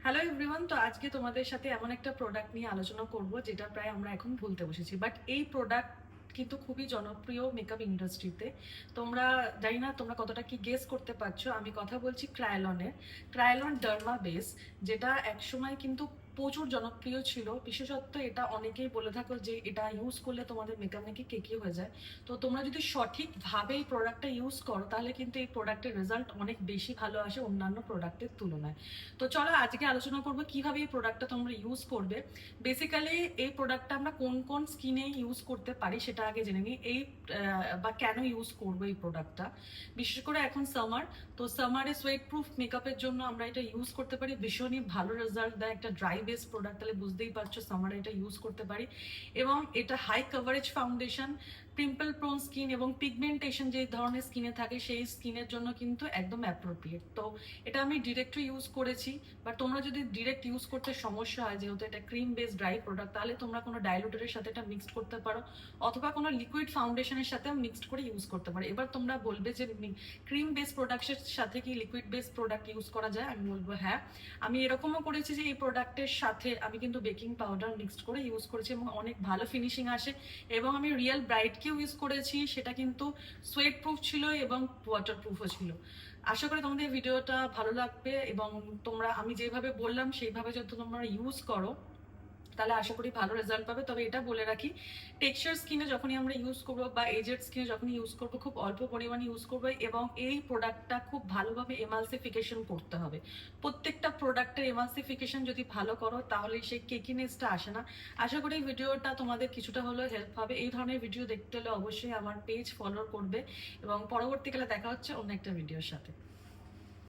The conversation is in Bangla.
হ্যালো এভরিওয়ান, তো আজকে তোমাদের সাথে এমন একটা প্রোডাক্ট নিয়ে আলোচনা করব যেটা প্রায় আমরা এখন ভুলতে বসেছি, বাট এই প্রোডাক্ট কিন্তু খুবই জনপ্রিয় মেকআপ ইন্ডাস্ট্রিতে। তোমরা জানি না তোমরা কতটা কি গেস করতে পারছো, আমি কথা বলছি ক্রায়োলনের। ক্রায়োলন ডার্মা বেস, যেটা একসময় কিন্তু প্রচুর জনপ্রিয় ছিল। বিশেষত এটা অনেকেই বলে থাকো যে এটা ইউজ করলে তোমাদের মেকআপ নাকি কেকি হয়ে যায়। তো তোমরা যদি সঠিকভাবে এই প্রোডাক্টটা ইউজ করো তাহলে কিন্তু এই প্রোডাক্টের রেজাল্ট অনেক বেশি ভালো আসে অন্যান্য প্রোডাক্টের তুলনায়। তো চলো আজকে আলোচনা করবো কিভাবে এই প্রোডাক্টটা তোমরা ইউজ করবে। বেসিক্যালি এই প্রোডাক্টটা আমরা কোন কোন স্কিনে ইউজ করতে পারি সেটা আগে জেনে নিই। বা কেন ইউজ করবো এই প্রোডাক্টটা, বিশেষ করে এখন সামার। তো সামারে সোয়েট প্রুফ মেকআপের জন্য আমরা এটা ইউজ করতে পারি, ভীষণই ভালো রেজাল্ট দেয়। একটা ড্রাই বেস প্রোডাক্ট, তাহলে বুঝতেই পারছো সামারে এটা ইউজ করতে পারি। এবং এটা high coverage foundation, pimple prone skin এবং পিগমেন্টেশন যে ধরনের স্কিনে থাকে সেই স্কিনের জন্য কিন্তু একদম অ্যাপ্রোপ্রিয়েট। তো এটা আমি ডিরেক্টলি ইউজ করেছি। বাট তোমরা যদি ডিরেক্ট ইউজ করতে সমস্যা হয়, যেহেতু এটা ক্রিম বেস ড্রাই প্রোডাক্ট, তাহলে তোমরা কোনো ডাইলুটারের সাথে এটা মিক্সড করতে পারো, অথবা কোনো লিকুইড ফাউন্ডেশনের সাথে মিক্সড করে ইউজ করতে পারো। এবার তোমরা বলবে যে ক্রিম বেস প্রোডাক্টের সাথে কি লিকুইড বেস প্রোডাক্ট ইউজ করা যায়? আমি বলবো হ্যাঁ। আমি এরকমও করেছি যে এই প্রোডাক্টের সাথে আমি কিন্তু বেকিং পাউডার মিক্সড করে ইউজ করেছি এবং অনেক ভালো ফিনিশিং আসে। এবং আমি রিয়েল ব্রাইটকেও ইউজ করেছি, সেটা কিন্তু সোয়েট প্রুফ ছিল এবং ওয়াটার প্রুফও ছিল। আশা করি তোমাদের ভিডিওটা ভালো লাগবে এবং তোমরা আমি যেভাবে বললাম সেইভাবে যদি তোমরা ইউজ করো তাহলে আশা করি ভালো রেজাল্ট পাবে। তবে এটা বলে রাখি, টেক্সচার স্কিনে যখনই আমরা ইউজ করবো বা এজেড স্কিনে যখনই ইউজ করবো খুব অল্প পরিমাণে ইউজ করবো, এবং এই প্রোডাক্টটা খুব ভালোভাবে এমালসিফিকেশন করতে হবে। প্রত্যেকটা প্রোডাক্টের এমালসিফিকেশন যদি ভালো করো তাহলে সেই কেকিনেসটা আসে না। আশা করি ভিডিওটা তোমাদের কিছুটা হলেও হেল্প হবে। এই ধরনের ভিডিও দেখতে হলে অবশ্যই আমার পেজ ফলো করবে এবং পরবর্তীকালে দেখা হচ্ছে অন্য একটা ভিডিওর সাথে।